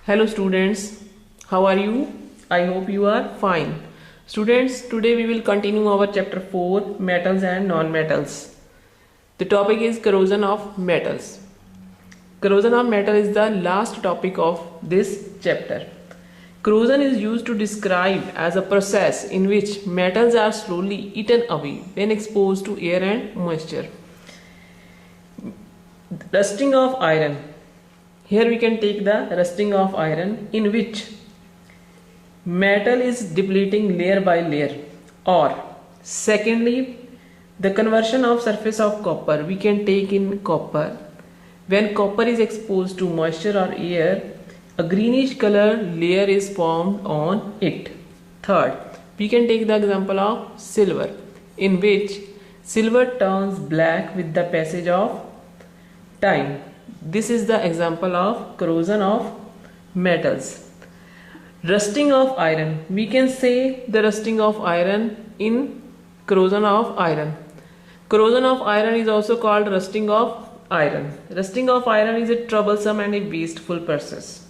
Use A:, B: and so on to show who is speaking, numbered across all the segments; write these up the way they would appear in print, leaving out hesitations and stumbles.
A: Hello students, how are you? I hope you are fine. Students, today we will continue our chapter 4 metals and non-metals. The topic is corrosion of metals. Corrosion of metal is the last topic of this chapter. Corrosion is used to describe as a process in which metals are slowly eaten away when exposed to air and moisture. Rusting of iron. Here we can take the rusting of iron in which metal is depleting layer by layer, or secondly the conversion of surface of copper we can take in copper. When copper is exposed to moisture or air, a greenish color layer is formed on it. Third, we can take the example of silver in which silver turns black with the passage of time. This is the example of corrosion of metals. Rusting of iron. We can say the rusting of iron in corrosion of iron. Corrosion of iron is also called rusting of iron. Rusting of iron is a troublesome and a wasteful process.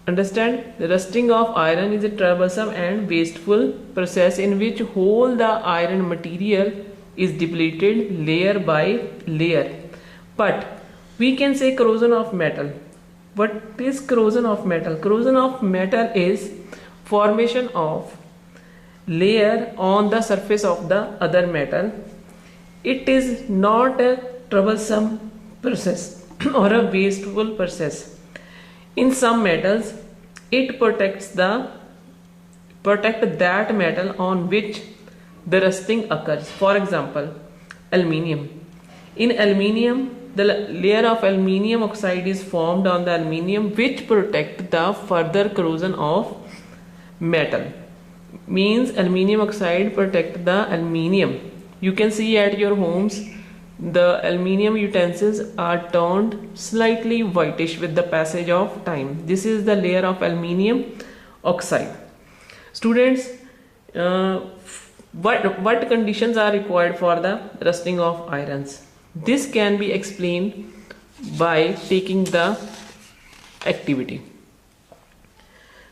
A: Understand? The rusting of iron is a troublesome and wasteful process in which whole the iron material is depleted layer by layer. But we can say corrosion of metal. What is corrosion of metal? Corrosion of metal is formation of layer on the surface of the other metal. It is not a troublesome process or a wasteful process. In some metals, it protects that metal on which the rusting occurs. For example, aluminium. In aluminium, the layer of aluminium oxide is formed on the aluminium which protect the further corrosion of metal. Means aluminium oxide protect the aluminium. You can see at your homes the aluminium utensils are turned slightly whitish with the passage of time. This is the layer of aluminium oxide. Students, what conditions are required for the rusting of irons? This can be explained by taking the activity.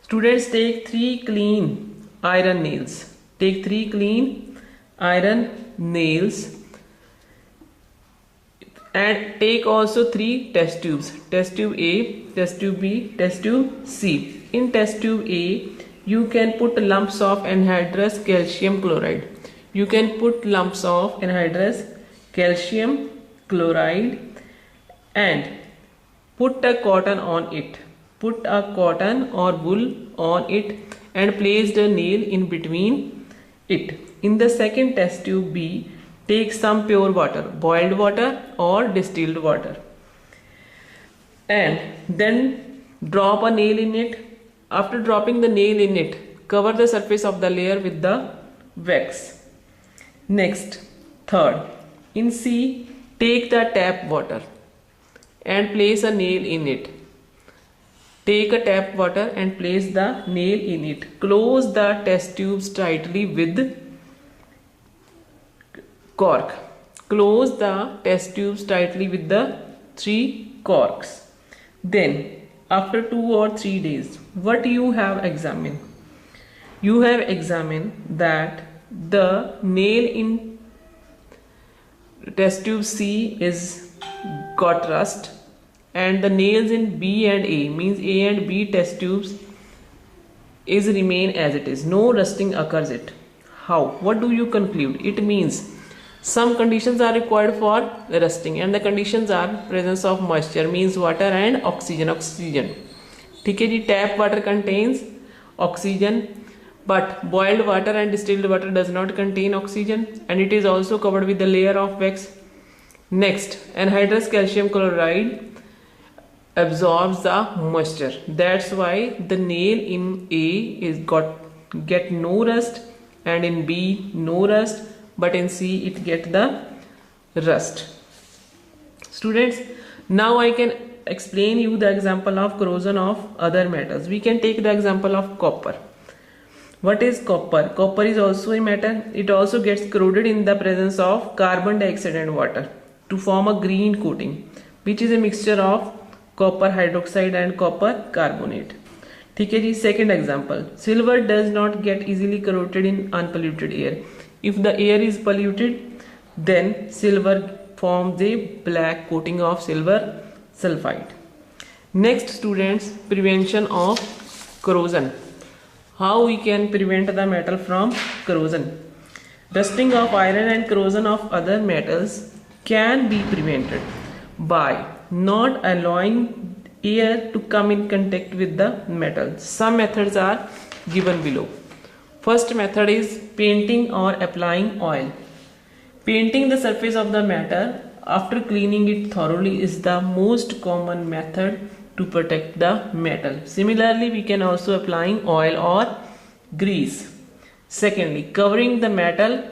A: Students, take 3 clean iron nails. Take 3 clean iron nails and take also 3 test tubes. Test tube A, test tube B, test tube C. In test tube A, you can put lumps of anhydrous calcium chloride. You can put lumps of anhydrous calcium chloride and put a cotton on it. Put a cotton or wool on it and place the nail in between it. In the second test tube B, take some pure water, boiled water or distilled water, and then drop a nail in it. After dropping the nail in it, cover the surface of the layer with the wax. Next, third, in C, take the tap water and place a nail in it. Take a tap water and place the nail in it. Close the test tubes tightly with cork. Close the test tubes tightly with the 3 corks. Then, after 2 or 3 days, what you have examined? You have examined that the nail in test tube C is got rust and the nails in B and A, means A and B test tubes, is remain as it is. No rusting occurs it. How? What do you conclude? It means some conditions are required for rusting and the conditions are presence of moisture, means water and oxygen. ठीक है जी, tap water contains oxygen but boiled water and distilled water does not contain oxygen and it is also covered with the layer of wax. Next, anhydrous calcium chloride absorbs the moisture. That's why the nail in A is get no rust and in B no rust, but in C it get the rust. Students, now I can explain you the example of corrosion of other metals. We can take the example of copper. What is copper? Copper is also a metal. It also gets corroded in the presence of carbon dioxide and water to form a green coating, which is a mixture of copper hydroxide and copper carbonate. ठीक है जी. Second example, silver does not get easily corroded in unpolluted air. If the air is polluted, then silver forms a black coating of silver sulfide. Next students, prevention of corrosion. How we can prevent the metal from corrosion? Rusting of iron and corrosion of other metals can be prevented by not allowing air to come in contact with the metal. Some methods are given below. First method is painting or applying oil. Painting the surface of the metal after cleaning it thoroughly is the most common method to protect the metal. Similarly, we can also applying oil or grease. Secondly, covering the metal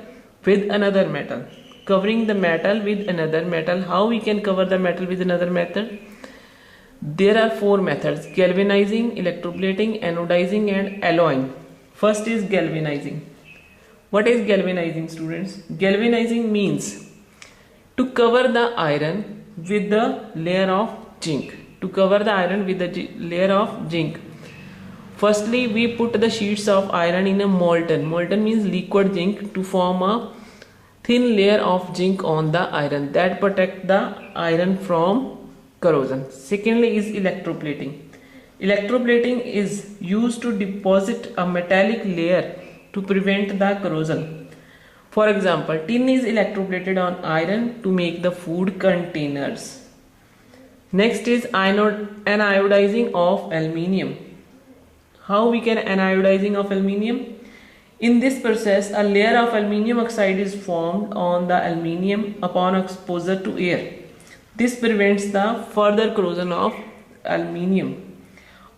A: with another metal. Covering the metal with another metal. How we can cover the metal with another method? There are 4 methods: galvanizing, electroplating, anodizing and alloying. First is galvanizing. What is galvanizing, students? Galvanizing means to cover the iron with the layer of zinc. To cover the iron with the layer of zinc. Firstly, we put the sheets of iron in a molten. Molten means liquid zinc to form a thin layer of zinc on the iron that protect the iron from corrosion. Secondly is electroplating. Electroplating is used to deposit a metallic layer to prevent the corrosion. For example, tin is electroplated on iron to make the food containers. Next is anodizing of aluminium. How we can anodizing of aluminium? In this process, a layer of aluminium oxide is formed on the aluminium upon exposure to air. This prevents the further corrosion of aluminium.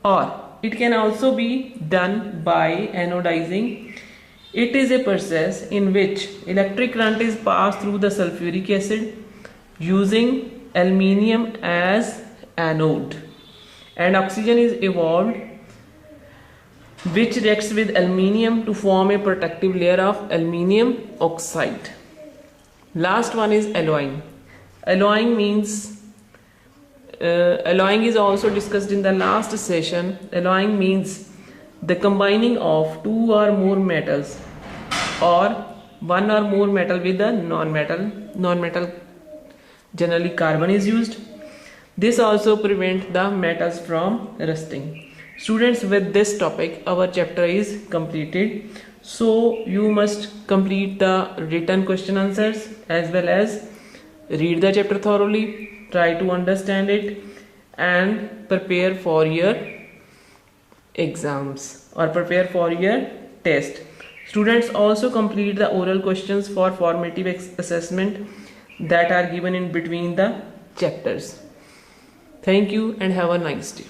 A: Or it can also be done by anodizing. It is a process in which electric current is passed through the sulfuric acid using aluminium as anode, and oxygen is evolved which reacts with aluminium to form a protective layer of aluminium oxide. Last one is alloying. Alloying means alloying is also discussed in the last session. Alloying means the combining of 2 or more metals or 1 or more metal with a non-metal. Non-metal, generally carbon is used. This also prevents the metals from rusting. Students, with this topic our chapter is completed, so you must complete the written question answers as well as read the chapter thoroughly, try to understand it and prepare for your exams or prepare for your test. Students, also complete the oral questions for formative assessment that are given in between the chapters. Thank you and have a nice day.